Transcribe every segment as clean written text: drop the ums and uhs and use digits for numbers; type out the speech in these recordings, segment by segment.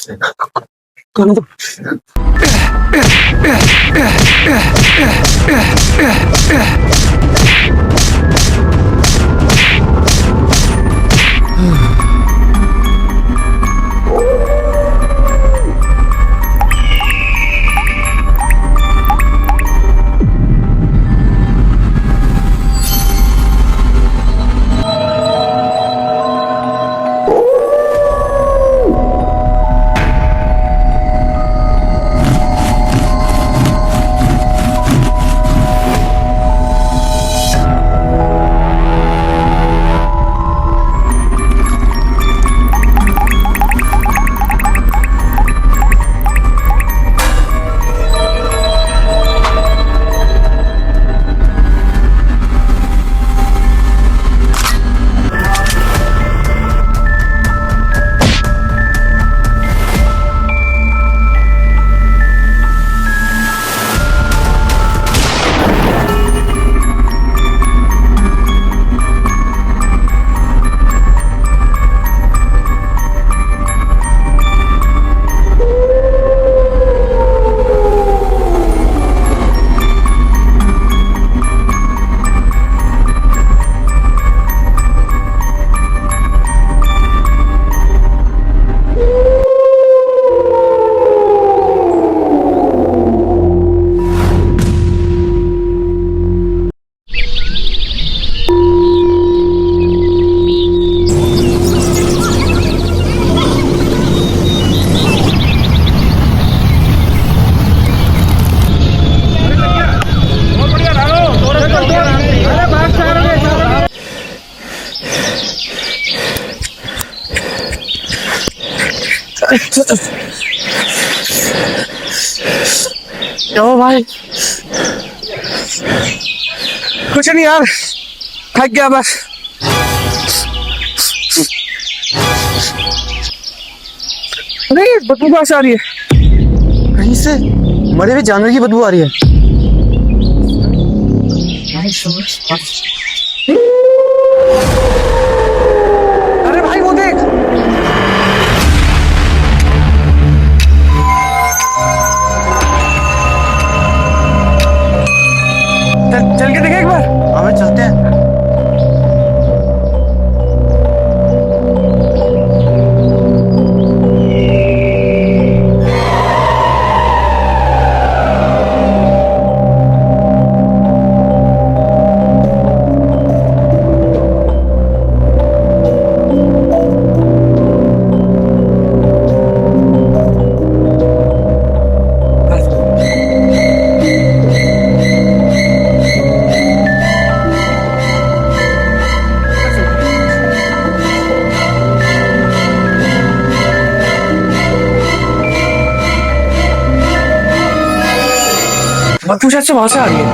करने दो। क्यों भाई? कुछ नहीं यार, थक गया बस। नहीं, बदबू कहाँ से आ रही है? कहीं से मरे हुए जानवर की बदबू आ रही है। अरे भाई वो देख, चल के देखे एक बार। हमें चलते हैं। बदबू शायद से वहां से आ रही है।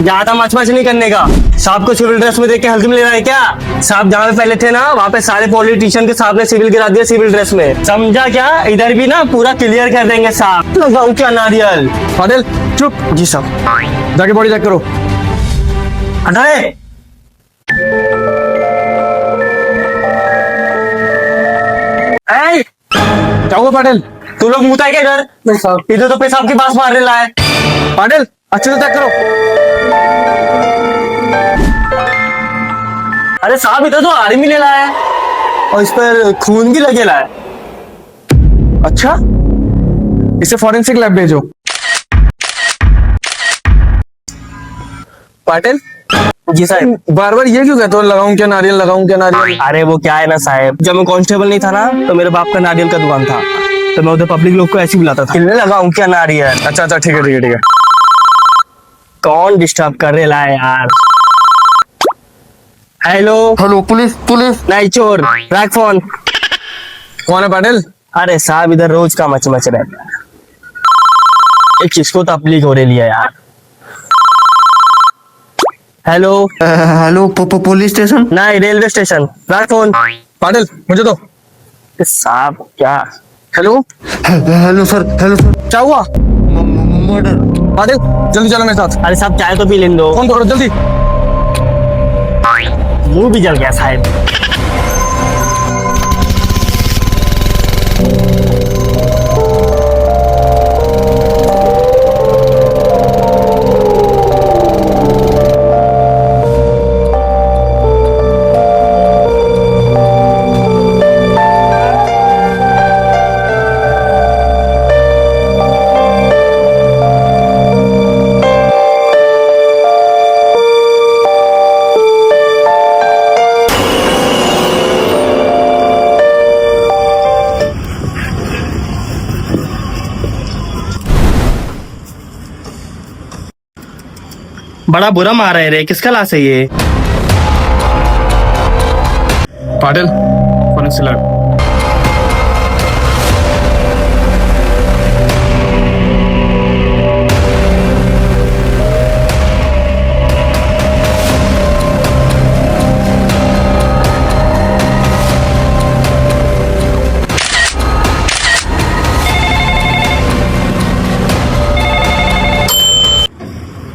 ज्यादा मच नहीं करने का। सांप को सिविल ड्रेस में देख के हल्के में ले रहा है क्या? सांप जहाँ पे पहले थे ना, वहाँ पे सारे पॉलिटिशियन के सांप ने सिविल गिरा दिया सिविल ड्रेस में, समझा क्या? इधर भी ना पूरा क्लियर कर देंगे सांप। लगाऊ क्या नारियल? बादल चुप। जी साहब, जाके बॉडी चेक करो। हटाए। क्या हुआ पाटिल? तू लोग मुँह क्या इधर? नहीं साहब। इधर तो पेशाब की बास मारने लाए। पाटिल अच्छे से चेक करो। अरे साहब, इधर तो आर्मी ले लाया है और इस पर खून भी लगेला है। अच्छा, इसे फॉरेंसिक लैब भेजो। पाटिल जी साहब। बार बार ये क्यों कहते हो लगाऊं क्या नारियल, लगाऊं क्या नारियल? अरे वो क्या है ना साहब, जब मैं कांस्टेबल नहीं था ना तो मेरे बाप का नारियल का दुकान था, तो मैं उधर पब्लिक लोग को ऐसे ही बुलाता था, लगाऊं क्या नारियल। अच्छा अच्छा, ठीक है ठीक है ठीक है। कौन डिस्टर्ब कर रहे ला यार। Hello hello, police police. नहीं चोर, रख फोन। कौन है पाटिल? अरे साहब इधर रोज का मच मच रहता है, एक किसको तबलीग हो रही है यार। Hello hello, police station. नहीं रेलवे स्टेशन, रख फोन। पाटिल मुझे दो। साहब क्या hello hello sir, hello sir. क्या हुआ? मर्डर। पाटिल जल्दी चलो मेरे साथ। अरे साहब चाय तो पी लेने दो। फोन पकड़ो जल्दी। मुंह भी जल गया साहब। बड़ा बुरा मारा है रे, किसका लाश है ये? Patil forensic lab.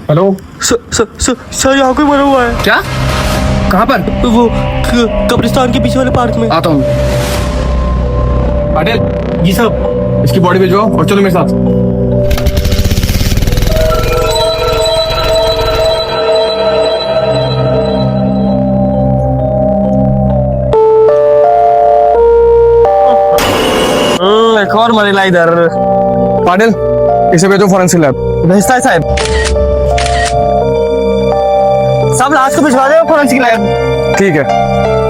Hello sir यहाँ कोई मरा हुआ है। क्या? कहाँ पर? वो कब्रिस्तान के पीछे वाले पार्क में। आता हूँ। पाटिल जी साहब। इसकी बॉडी भिजवाओ और चलो मेरे साथ। एक और मरेला इधर। पाटिल इसे भेजो फोरेंसिक लैब। भेजता है साहब। सब लाश को भिजवा दे फोरेंसिक लैब। ठीक है।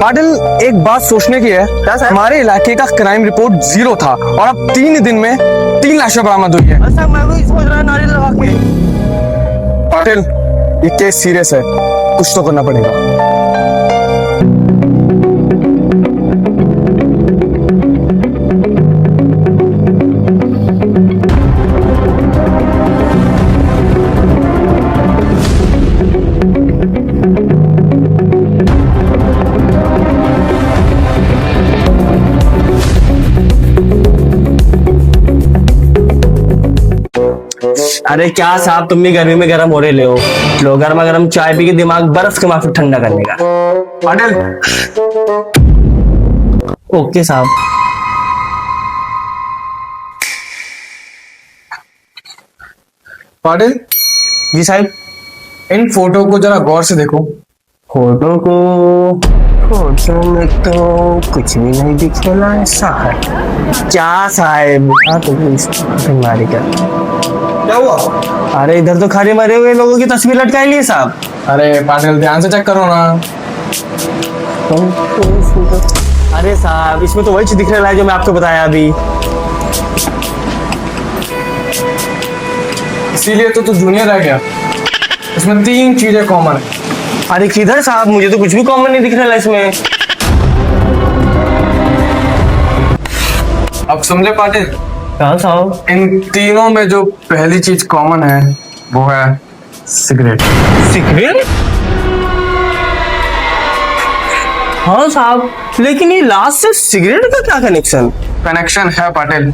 पाटिल एक बात सोचने की है, क्या साहब? हमारे इलाके का क्राइम रिपोर्ट 0 था और अब 3 दिन में 3 लाशें बरामद हुई है। बस साहब मैं भी सोच रहा हूँ नारियल लगा के। पाटिल ये केस सीरियस है, कुछ तो करना पड़ेगा। अरे क्या साहब, तुम भी गर्मी में गर्म हो रहे ले हो। लो गर्मा गर्म चाय पी के दिमाग बर्फ के माफी ठंडा करने का। पाटिल ओके साहब। पाटिल जी साहब। इन फोटो को जरा गौर से देखो। फोटो में तो कुछ भी नहीं दिखेला ऐसा है। क्या साहब? हाँ तो बीमारी का क्या हुआ? अरे इधर तो खाली मरे हुए लोगों की तस्वीर लटकाई ली है साहब। अरे पाटिल ध्यान से चेक करो ना। अरे साहब इसमें तो वही चीज दिख रहा है जो मैं आपको बताया अभी। इसीलिए तो तू जूनियर रह गया। इसमें 3 चीजें कॉमन है। अरे किधर साहब, मुझे तो कुछ भी कॉमन नहीं दिख रहा है इसमें। अब समझे पाटिल? कहाँ साहब? इन तीनों में जो पहली चीज कॉमन है वो है सिगरेट। सिगरेट? हाँ साहब, लेकिन ये लास्ट से सिगरेट का क्या कनेक्शन? कनेक्शन है पाटिल।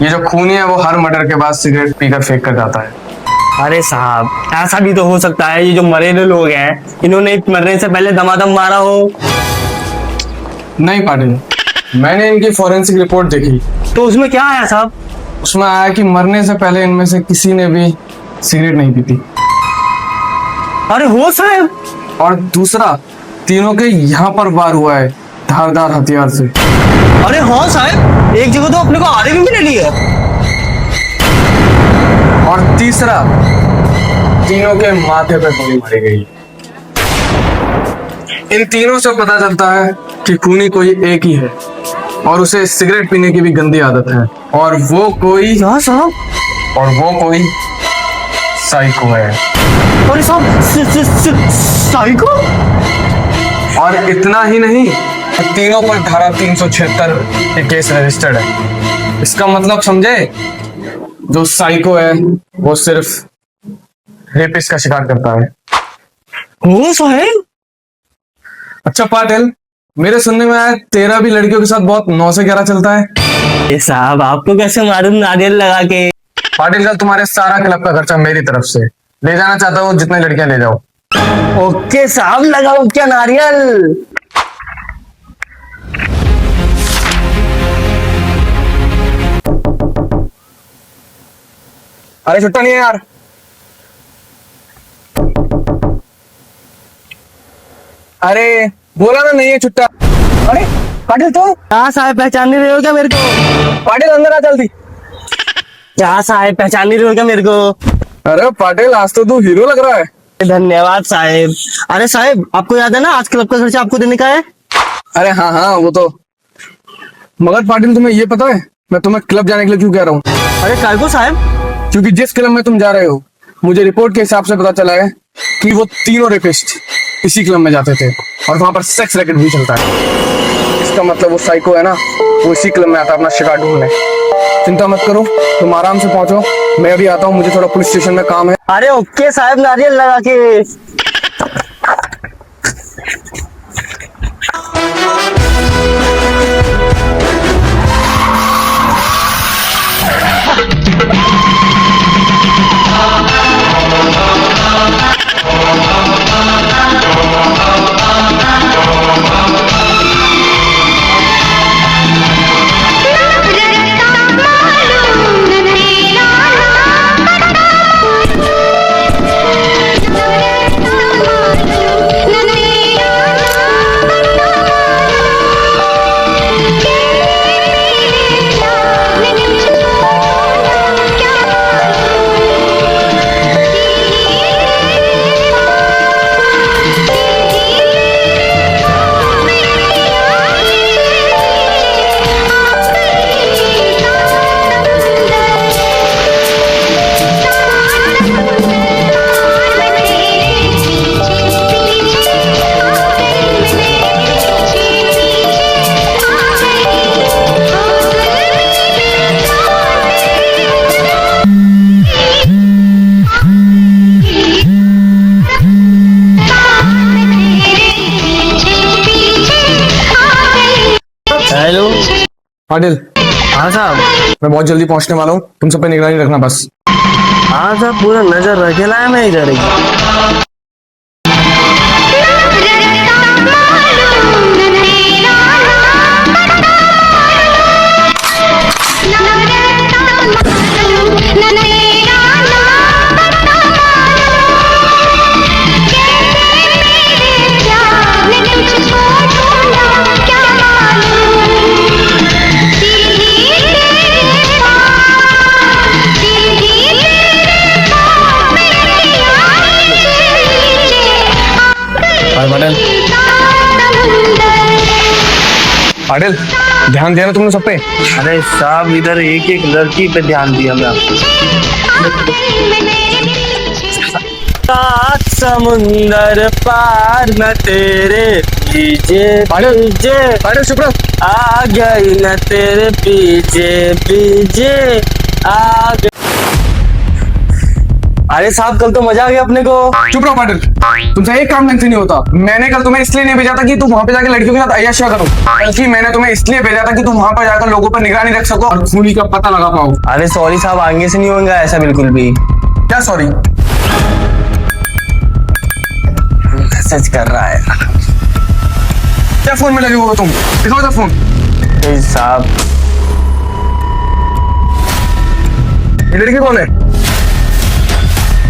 ये जो खूनी है वो हर मर्डर के बाद सिगरेट पीकर फेंक कर जाता है। अरे साहब ऐसा भी तो हो सकता है ये जो मरे हुए लोग हैं इन्होंने मरने से पहले दमादम मारा हो। नहीं पाटिल, मैंने इनकी फॉरेंसिक रिपोर्ट देखी। तो उसमें क्या आया साहब? उसमें आया कि मरने से पहले इनमें से किसी ने भी सिगरेट नहीं पीती। अरे हो साहब। और दूसरा, तीनों के यहाँ पर वार हुआ है धारदार हथियार से। अरे हाँ साहब, एक जगह तो अपने को आरे भी मिली है। और तीसरा, तीनों के माथे पे गोली मारी गई। इन तीनों से पता चलता है कि खूनी कोई एक ही है और उसे सिगरेट पीने की भी गंदी आदत है, और वो कोई साइको है। अरे साहब साइको। और इतना ही नहीं, तीनों पर धारा 376 के केस रजिस्टर्ड है। इसका मतलब समझे, जो साइको है वो सिर्फ रेपिस्ट का शिकार करता है। ओ साहब। अच्छा पाटिल, मेरे सुनने में आया तेरा भी लड़कियों के साथ बहुत 9 से 11 चलता है। ये साहब आपको कैसे मालूम नारियल लगा के? पाटिल, कल तुम्हारे सारा क्लब का खर्चा मेरी तरफ से, ले जाना चाहता हूँ जितने लड़कियां ले जाओ। ओके साहब, लगाओ क्या नारियल। अरे छुट्टा नहीं है यार। अरे बोला ना नहीं है छुट्टा। अरे पाटिल तो क्या साहब, पहचान नहीं रहे हो क्या मेरे को? पाटिल अंदर आ जल्दी। क्या साहब, पहचान नहीं रहे हो क्या मेरे को? अरे पाटिल, आज तो तू हीरो लग रहा है। धन्यवाद साहब। अरे साहब, आपको याद है ना आज क्लब का खर्चा आपको देने का है? अरे हाँ हाँ, वो तो। मगर पाटिल, तुम्हें ये पता है मैं तुम्हें क्लब जाने के लिए क्यों कह रहा हूँ? अरे काय को साहब? क्योंकि जिस क्लब में तुम जा रहे हो, मुझे रिपोर्ट के हिसाब से पता चला है कि वो तीनों रेपिस्ट इसी क्लब में जाते थे और वहां पर सेक्स रैकेट भी चलता है। इसका मतलब वो साइको है ना, वो इसी क्लब में आता है अपना शिकार ढूंढने। चिंता मत करो, तुम आराम से पहुंचो, मैं अभी आता हूँ, मुझे थोड़ा पुलिस स्टेशन में काम है। अरे ओके साहब, नारियल लगा के। हेलो पाटिल, हाँ साहब। मैं बहुत जल्दी पहुंचने वाला हूँ, तुम सब पे निगरानी रखना बस। हाँ साहब, पूरा नजर रखेला है मैं इधर ही। पाटिल, पाटिल, ध्यान देना तुमने सब पे। अरे साहब, इधर एक एक लड़की पे ध्यान दिया मैं। सात समुंदर पार न तेरे पीछे पीछे, पाटिल चुप रहो। आ गई न तेरे पीछे पीछे आ गई। अरे साहब, कल तो मजा आ गया अपने को। चुप रहो पाटिल, तुमसे एक काम ढंग से नहीं होता। मैंने कल तुम्हें इसलिए नहीं भेजा था कि तुम वहां पे जाकर लड़कियों के साथ अय्याशिया करो, बल्कि मैंने तुम्हें इसलिए भेजा था कि तुम वहां पर जाकर लोगों पर निगरानी रख सको और खूनी का पता लगा पाओ। अरे सॉरी साहब, आगे से नहीं होगा ऐसा बिल्कुल भी। क्या सॉरी? सच कर रहा है। क्या फोन में लगे हुए हो तुम? दिखाओ तो फोन। साहब, ये लड़की कौन है?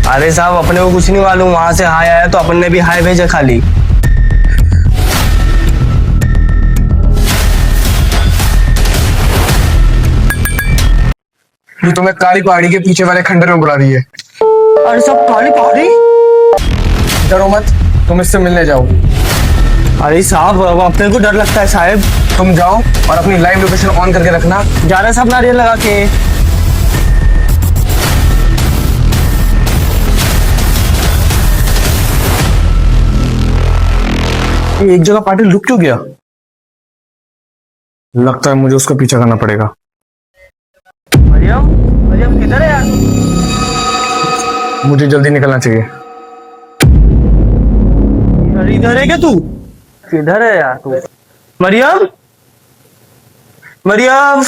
अरे साहब, अपने को कुछ नहीं मालूम, वहां से हाय आया तो अपन ने भी हाय भेजा खाली। ये तुम्हें काली पहाड़ी के पीछे वाले खंडर में बुला रही है। अरे सब काली पहाड़ी। डरो मत, तुम इससे मिलने जाओ। अरे साहब अब अपने को डर लगता है साहब। तुम जाओ और अपनी लाइव लोकेशन ऑन करके रखना। जा रहे साहब नारियल लगा के। ये एक जगह पाटिल रुक क्यों गया? लगता है मुझे उसका पीछा करना पड़ेगा। मरियम, मरियम किधर है यार? मुझे जल्दी निकलना चाहिए। अरे इधर है क्या तू? किधर है यार तू? मरियम, मरियम।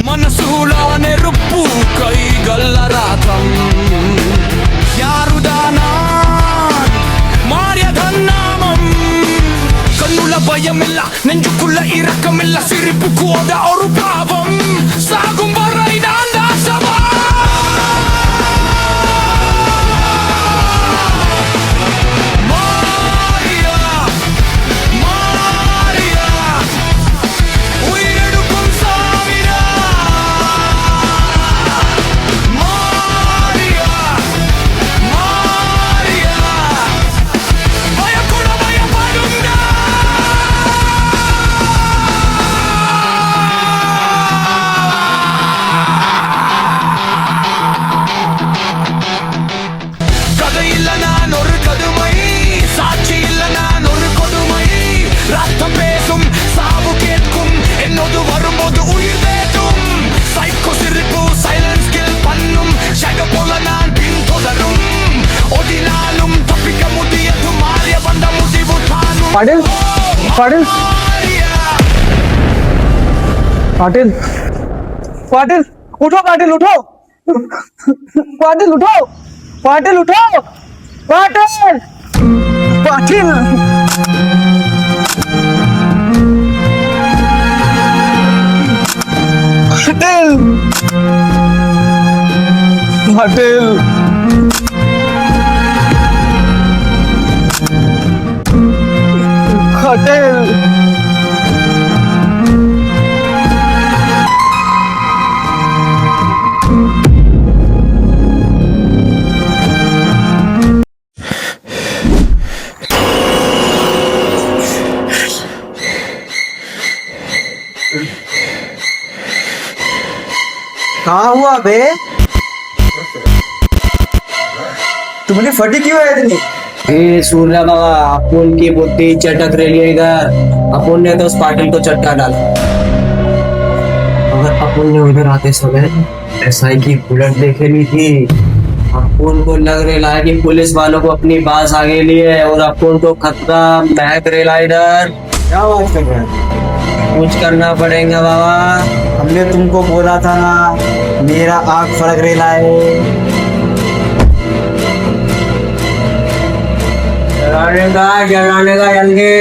మనసులోనే రుప్పు కైగల్ల రాతం యారుదానా మార్యధన్నామం కన్నుల భయమిల్ల నెంజుకుల్ల ఇరకమిల్ల సిరిపు కోద ఒరు పాపం సాగుం వరైన నాశమా पाटिल, पाटिल, पाटिल, पाटिल, उठो पाटिल, उठो, पाटिल उठो, पाटिल उठो, पाटिल, पाटिल, पाटिल, पाटिल, पाटिल। कहाँ हुआ बे? तुमने फटी क्यों है इतनी? सूर्या बाबा अपन की बुद्धि चटक रही है इधर। अपन ने तो उस पाटिल को चटका डाला। अगर अपन ने उधर आते समय एसआई की बुलेट देखे ली थी, अपन को लग रहा है कि पुलिस वालों को अपनी बात आगे ली है और अपन को खतरा महक रहा है इधर। क्या बात कर रहे हैं? कुछ करना पड़ेगा बाबा। हमने तुमको बोला था ना, मेरा आँख फड़क रहा है। जलाने का जल्दी।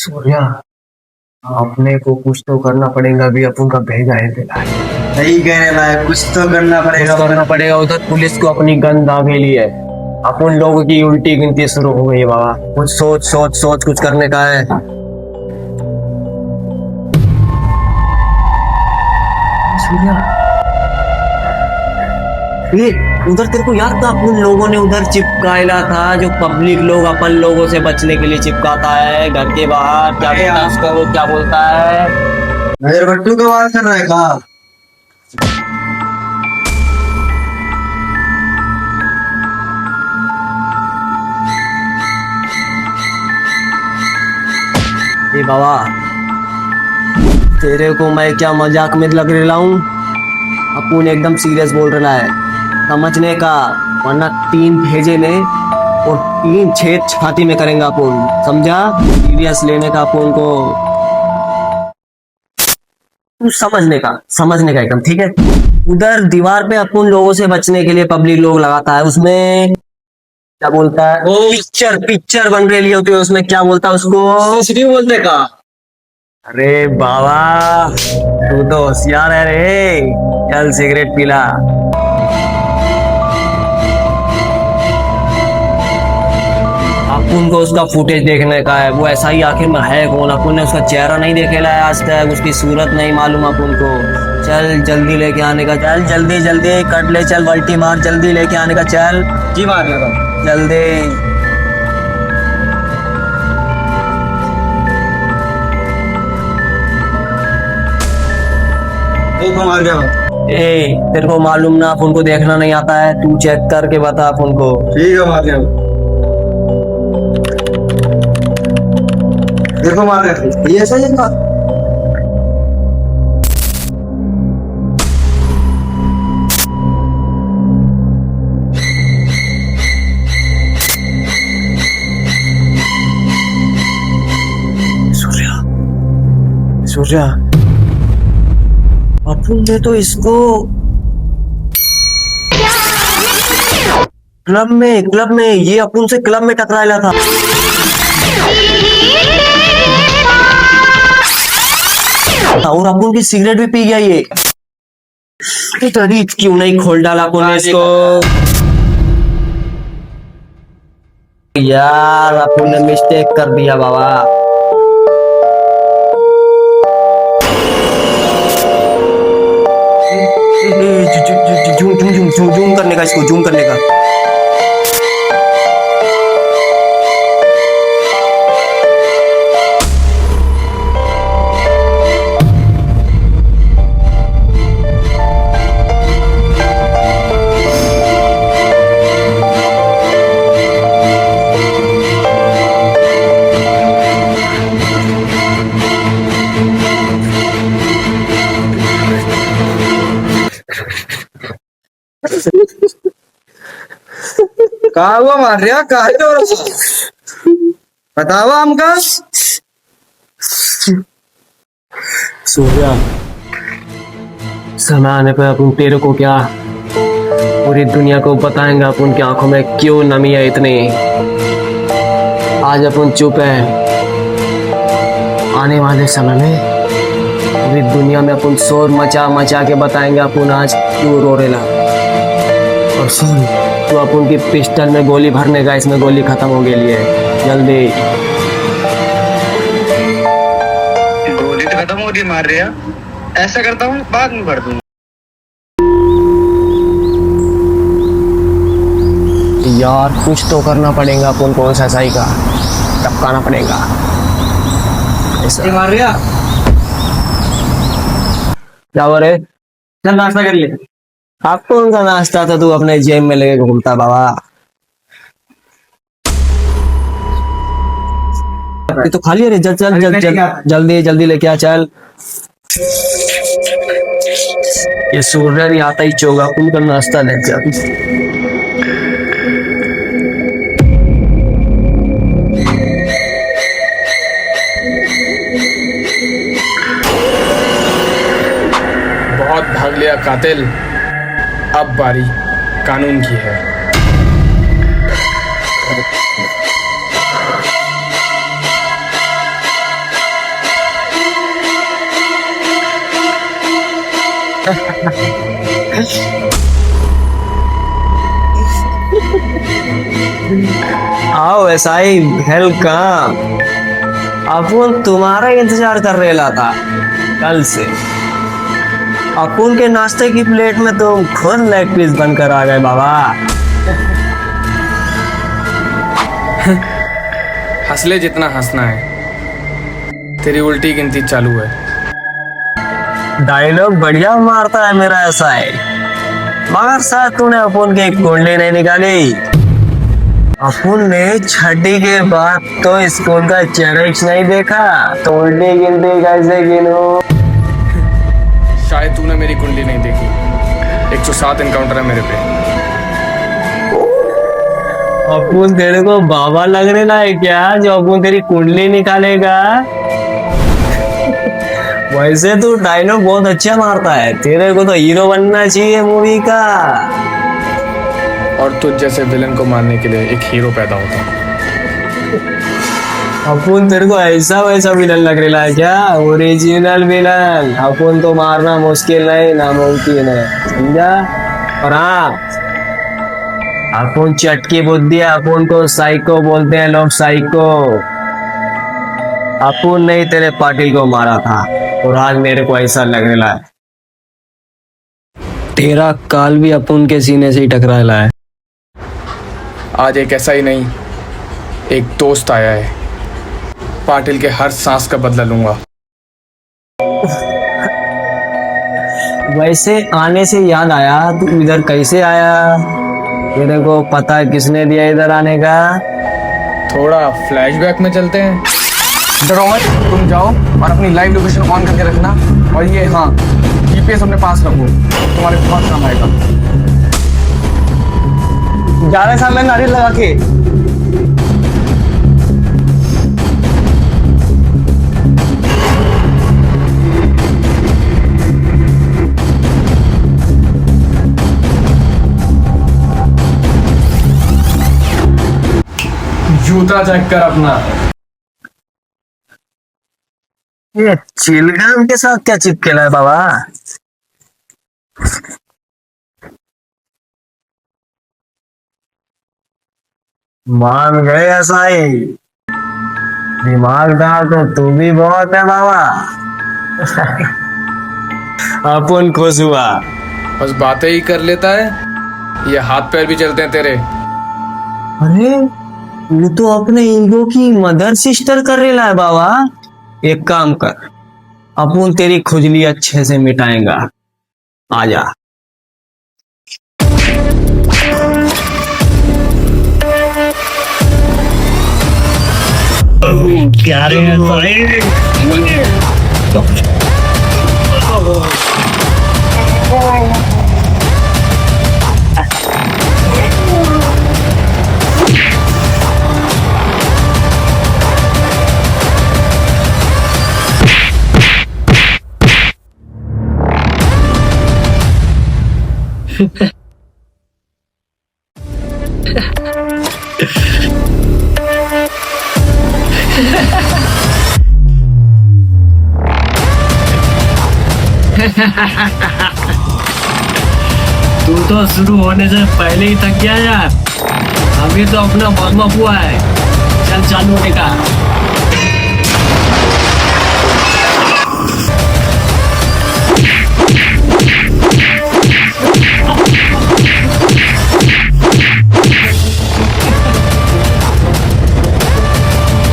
सूर्या, अपने को कुछ तो करना पड़ेगा, अभी अपन का भेजा है तेरा। सही कह रहे भाई, कुछ तो करना पड़ेगा। करना पड़ेगा। उधर पुलिस को अपनी गन दागे ली है, अपन लोगों की उल्टी गिनती शुरू हो गई है बाबा। कुछ सोच सोच सोच कुछ करने का है। सूर्या, ये उधर तेरे को याद था अपन लोगों ने उधर चिपकाया था, जो पब्लिक लोग अपन लोगों से बचने के लिए चिपकाता है घर के बाहर, क्या बोलता है उसको, वो क्या बोलता है? नजर बट्टू का बात कर रहा है कहा? ए बाबा, तेरे को मैं क्या मजाक में लग रहा हूँ? अपन एकदम सीरियस बोल रहा है, समझने का, वरना 3 भेजे ने और 3 छेद छाती में करेंगे अपन, समझा? सीरियस लेने का अपन को, तू समझने का एकदम, ठीक है? उधर दीवार पे अपन लोगों से बचने के लिए पब्लिक लोग लगाता है, उसमें क्या बोलता है? पिक्चर बन रही होती है, उसमें क्या बोलता है उसको? सीसीटीवी बोलते का? अरे बाबा, तू तो होशियार है रे। चल सिगरेट पीला। अपन को उसका फुटेज देखने का है, वो ऐसा ही आखिर में है कौन? अपन ने उसका चेहरा नहीं देखेला है आज तक, उसकी सूरत नहीं मालूम अपन को। चल जल्दी लेके आने का, चल जल्दी जल्दी कट ले, चल वल्टी मार, जल्दी लेके आने का, चल जी मार रहा था। जल्दी। एक मार गया। ए, तेरे को मालूम ना अपन को देखना नहीं आता है? तू चेक करके बता अपन को। ठीक है, मार गया। देखो मार रहे ये ऐसा ही था। सूर्या, अपन ने तो इसको क्लब में ये अपन से क्लब में टकराया था। और अपन की सिगरेट भी पी गया ये। तभी क्यों नहीं खोल डाला अपन ने इसको? यार अपन ने मिस्टेक कर दिया बाबा। जूम करने का, इसको जूम करने का। कहा हुआ मार रहा? कहा बतावा हमका। सूर्या, समय आने पर अपन तेरे को क्या पूरी दुनिया को बताएंगे अपन की आंखों में क्यों नमी है इतनी। आज अपन चुप है, आने वाले समय में पूरी दुनिया में अपन शोर मचा मचा के बताएंगे अपन आज क्यों रो रेला। और सुन, तो अपन की पिस्टल में गोली भरने का, इसमें गोली खत्म हो गई है, जल्दी। गोली तो खत्म हो रही, मार रहे हैं। ऐसा करता हूँ, बाद में भर दूंगा। यार कुछ तो करना पड़ेगा अपन को, सच्चाई का टपकाना पड़ेगा ऐसा। मार रहा क्या हो रहे? चल नाश्ता कर ले। आप कौन सा नाश्ता था तू अपने जेब में लेके घूमता बाबा? ये तो खाली है। चल चल चल चल जल्दी जल्दी लेके आ, चल। ये सूर्य नहीं आता ही चोगा, उनका नाश्ता ले चल। बहुत भाग लिया कातिल, अब बारी कानून की है। आओ ऐसा ही वेलकम। अपन तुम्हारा इंतजार कर रहा था कल से। अपन के नाश्ते की प्लेट में तुम खुद लेग पीस बनकर आ गए बाबा। हंस ले जितना हंसना है, तेरी उल्टी गिनती चालू है। डायलॉग बढ़िया मारता है मेरा ऐसा है, मगर शायद तूने अपन की कुंडली नहीं निकाली। अपन ने छठी के बाद तो स्कूल का चेहरा नहीं देखा, तो उल्टी गिनती कैसे गिनूं? शायद तूने मेरी कुंडली नहीं देखी। 107 इनकाउंटर है मेरे पे। अपन तेरे को बाबा लगने ना है क्या, जो अपन तेरी कुंडली निकालेगा? वैसे तू डायलॉग बहुत अच्छा मारता है, तेरे को तो हीरो बनना चाहिए मूवी का। और तुझ जैसे विलन को मारने के लिए एक हीरो पैदा होता है। अपन तेरे को ऐसा वैसा विलन लग रहा है क्या? Original villain. अपन तो मारना मुश्किल नहीं, नामुमकिन है, समझा? और हाँ, अपन चटकी बुद्धि है, अपन को साइको बोलते हैं लोग, साइको। अपन नहीं तेरे पाटिल को मारा था, और आज मेरे को ऐसा लग रहा है तेरा काल भी अपन के सीने से ही टकराया है। आज एक ऐसा ही नहीं, एक दोस्त आया है। पाटिल के हर सांस का बदला लूंगा। वैसे आने से याद आया, तू इधर कैसे आया? तेरे को पता है किसने दिया इधर आने का? थोड़ा फ्लैशबैक में चलते हैं। डरो मत, तुम जाओ और अपनी लाइव लोकेशन ऑन करके रखना। और ये हाँ, जीपीएस अपने पास रखो, तुम्हारे बहुत काम आएगा। जा रहे सामने नारियल लगा के। जूता चेक कर अपना। ये चिलगम के साथ क्या चिपकेला है बाबा? मान गए ऐसा ही, दिमागदार तो तू भी बहुत है बाबा। अपन खुश हुआ। बस बातें ही कर लेता है, ये हाथ पैर भी चलते हैं तेरे। अरे तू तो अपने ईगो की मदर सिस्टर कर रहा है बाबा। एक काम कर, अपन तेरी खुजली अच्छे से मिटाएगा, आजा। क्या रे तू तो शुरू होने से पहले ही थक गया यार। अभी तो अपना वार्म अप हुआ है, चल चालू होने का।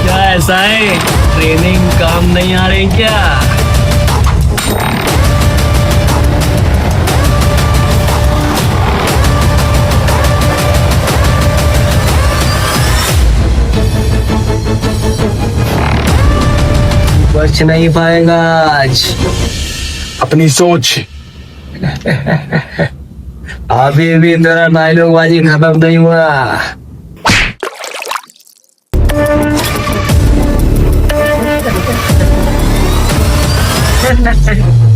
क्या ऐसा है, ट्रेनिंग काम नहीं आ रही क्या? बच नहीं पाएगा आज। अपनी सोच। अभी भी तेरा डायलॉग बाजी खत्म नहीं हुआ।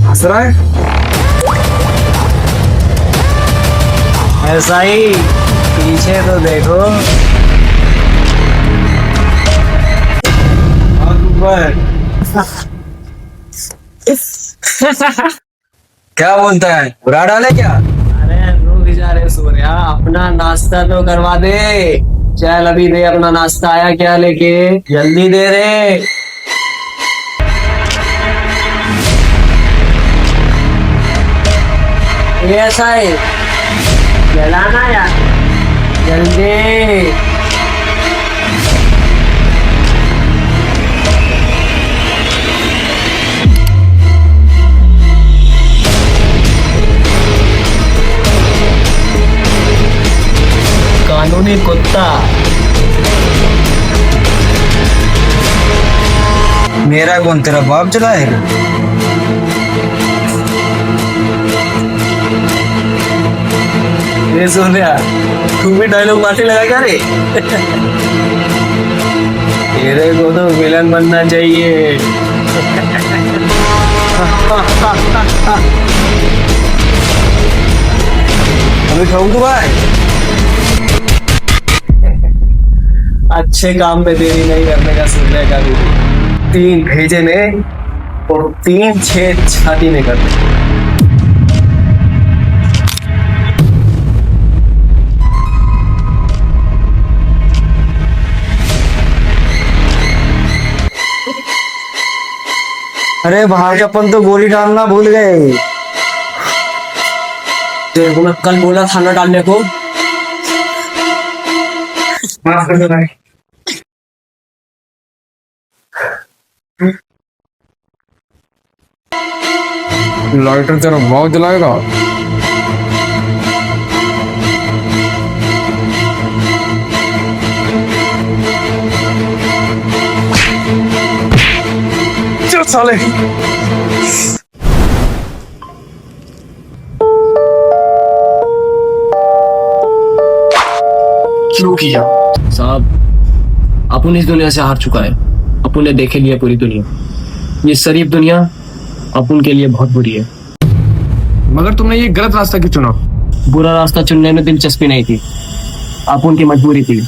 हंस रहा है? ऐसा ही, पीछे तो देखो। क्या बोलता है, बुरा डाले क्या? अरे रुक जा रे सूर्या, अपना नाश्ता तो करवा दे। चल अभी दे, अपना नाश्ता आया क्या लेके, जल्दी दे रे। ये ऐसा है, जलाना यार, जल्दी। कानूनी कुत्ता। मेरा कौन, तेरा बाप चलाएगा? ये सोनिया, तू भी डायलॉग मारने लगा क्या रे? तेरे को तो विलन बनना चाहिए। अभी खाऊं तो भाई। अच्छे काम में देरी नहीं करने का सूर्य का भी। 3 भेजे ने और 3 छेद छाती में कर दे। अरे भाई, अपन तो गोली डालना भूल गए। तेरे को मैं कल बोला था ना डालने को। माफ कर दो भाई। लाइटर तेरा बहुत जलाएगा। चल साले। क्यों किया? साहब, अपन इस दुनिया से हार चुका है। अपन ने देखे लिया पूरी दुनिया। ये शरीफ दुनिया अपन के लिए बहुत बुरी है। मगर तुमने ये गलत रास्ता क्यों चुना? बुरा रास्ता चुनने में दिलचस्पी नहीं थी, अपन की मजबूरी थी।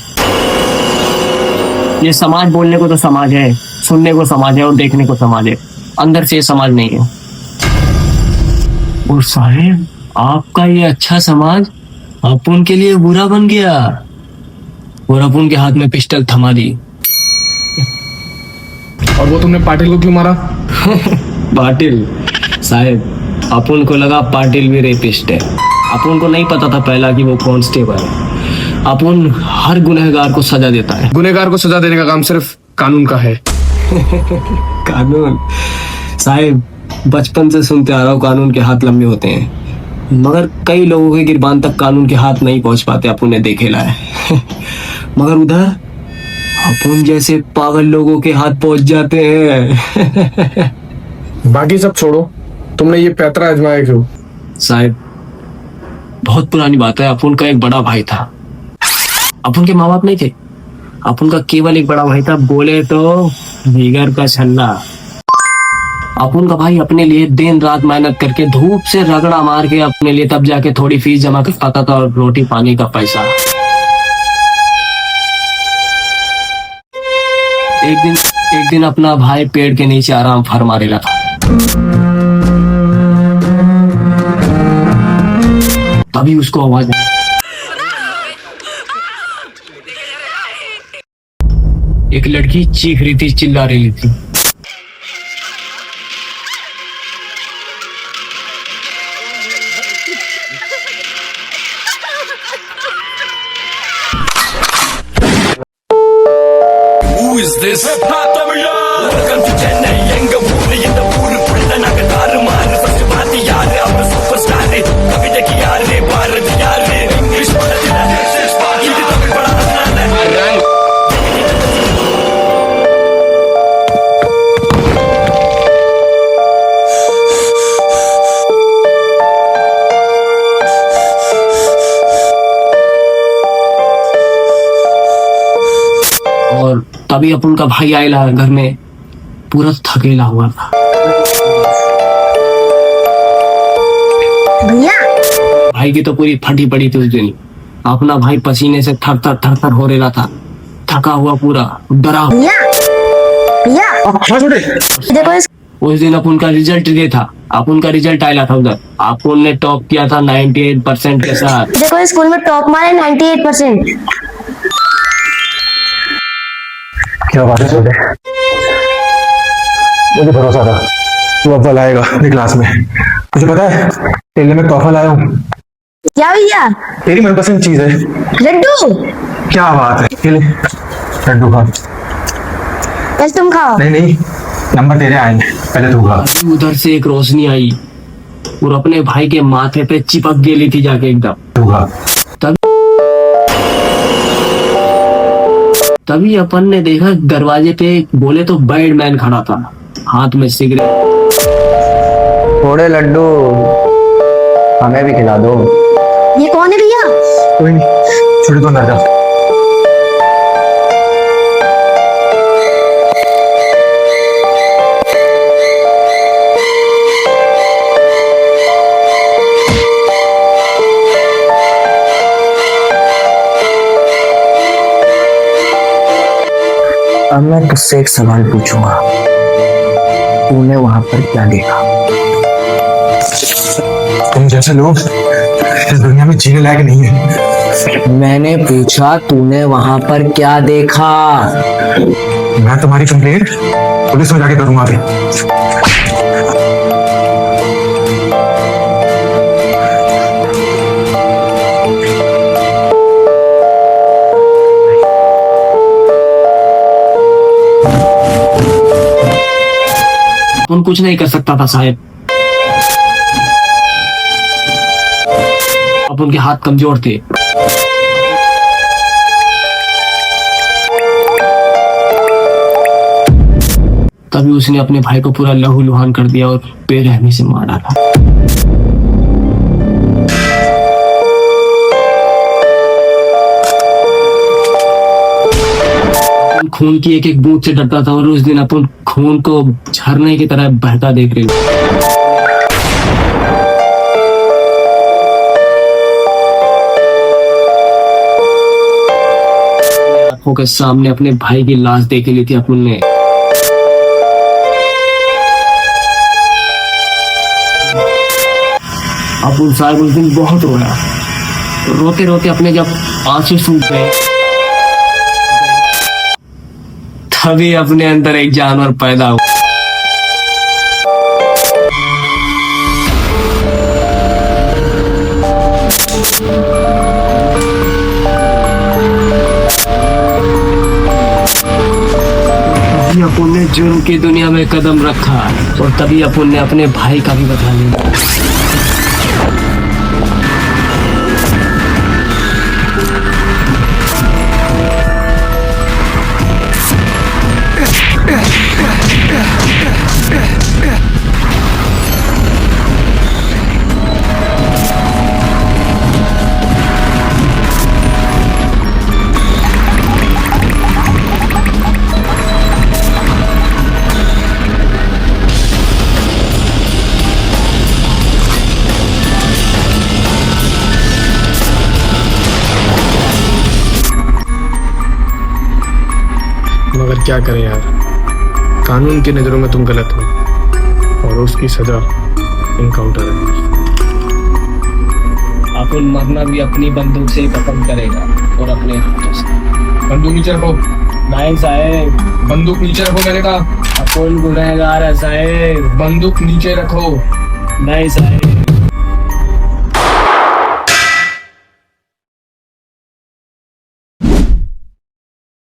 ये समाज बोलने को तो समाज है, सुनने को समाज है और देखने को समाज है, अंदर से ये समाज नहीं है। और साहेब, आपका ये अच्छा समाज अपन के लिए बुरा बन गया और अपन के हाथ में पिस्टल थमा दी। और वो तुमने पाटिल को क्यों मारा? पाटिल साहब, अपन को लगा पाटिल भी रेपिस्ट है। अपन को नहीं पता था पहला कि वो कांस्टेबल है। अपन हर गुनहगार को सजा देता है। गुनहगार को सजा देने का काम सिर्फ कानून का है। कानून साहब, बचपन से सुनते आ रहा हूँ कानून के हाथ लंबे होते हैं, मगर कई लोगों के गिरबान तक कानून के हाथ नहीं पहुंच पाते। अपन ने देखेला है। मगर उधर अपन जैसे पागल लोगों के हाथ पहुंच जाते हैं। बाकी सब छोड़ो, तुमने ये पैतरा आजमाया क्यों? साहब, बहुत पुरानी बात है। अपन का एक बड़ा भाई था। अपन के माँ बाप नहीं थे, अपन का केवल एक बड़ा भाई था। बोले तो जिगर का छल्ला। अपन का भाई अपने लिए दिन रात मेहनत करके धूप से रगड़ा मार के अपने लिए तब जाके थोड़ी फीस जमा कर पाता था और रोटी पानी का पैसा। एक दिन अपना भाई पेड़ के नीचे आराम फरमा रहा था। तभी उसको आवाज आई। एक लड़की चीख रही थी, चिल्ला रही थी। Who is this? Welcome to Chennai, எங்க ஊரு இந்த ஊருக்குள்ள நாங்க தாறுமாறு. First பாத்தி யாரு, அப்புறம் சூப்பர் ஸ்டாரு. கவிதைக்கு யாரு, பாரதி யாரு, இங்கிலீஷ் படத்துல இது தமிழ் படம் அதனால. और तभी अपन का भाई आयला घर में, पूरा थकेला हुआ था। भैया भाई की तो पूरी फटी पड़ी थी उस दिन। अपना भाई पसीने से थर थर हो रहा था, थका हुआ, पूरा डरा हुआ। भैया भैया देखो उस दिन अपन का रिजल्ट दे था, अपन का रिजल्ट आया था उधर, अपन ने टॉप किया था 98% के साथ। देखो स्कूल में टॉप मारे 98%। क्या बात है छोटे, मुझे भरोसा था तू अव्वल आएगा अपनी क्लास में। तुझे पता है तेरे लिए मैं तोहफा लाया हूँ, क्या भैया? तेरी मनपसंद चीज है। लड्डू? क्या बात है, ये ले लड्डू खा। बस तुम खाओ। नहीं नहीं, नंबर तेरे आएंगे, पहले तू खा। अभी उधर से एक रोशनी आई और अपने भाई के माथे पे चिपक गेली थी जाके एकदम। तू खा। तभी अपन ने देखा दरवाजे पे बोले तो बैडमैन खड़ा था, हाथ में सिगरेट। थोड़े लड्डू हमें भी खिला दो। ये कौन है भैया? कोई नहीं, छोटे तो अंदर जा। अब मैं तुझसे एक सवाल पूछूंगा, तूने वहां पर क्या देखा? तुम जैसे लोग इस दुनिया में जीने लायक नहीं है। मैंने पूछा तूने वहां पर क्या देखा? मैं तुम्हारी कंप्लेंट पुलिस में जाके करूंगा अभी। अपन कुछ नहीं कर सकता था साहब, अपन के हाथ कमजोर थे। तभी उसने अपने भाई को पूरा लहूलुहान कर दिया और बेरहमी से मार डाला। अपन खून की एक एक बूंद से डरता था और उस दिन अपन खून को झरने की तरह बहता देख रहे थे। आंखों के सामने अपने भाई की लाश देख ली थी अपन ने। अपन साहब उस दिन बहुत रोया, रोते रोते अपने जब आंसू सूख गए तभी अपने अंदर एक जानवर पैदा हुआ। तभी अपन ने जुर्म की दुनिया में कदम रखा और तभी अपन ने अपने भाई का भी बदला लिया। मगर क्या करें यार, कानून की नजरों में तुम गलत हो और उसकी सजा इनकाउंटर है। अपन मरना भी अपनी बंदूक से ही खत्म करेगा और अपने हाथों से। बंदूक नीचे रखो। नहीं साहेब, बंदूक नीचे रखो, मैंने कहा। अपन गुनहगार है साहेब। बंदूक नीचे रखो। नहीं साहेब।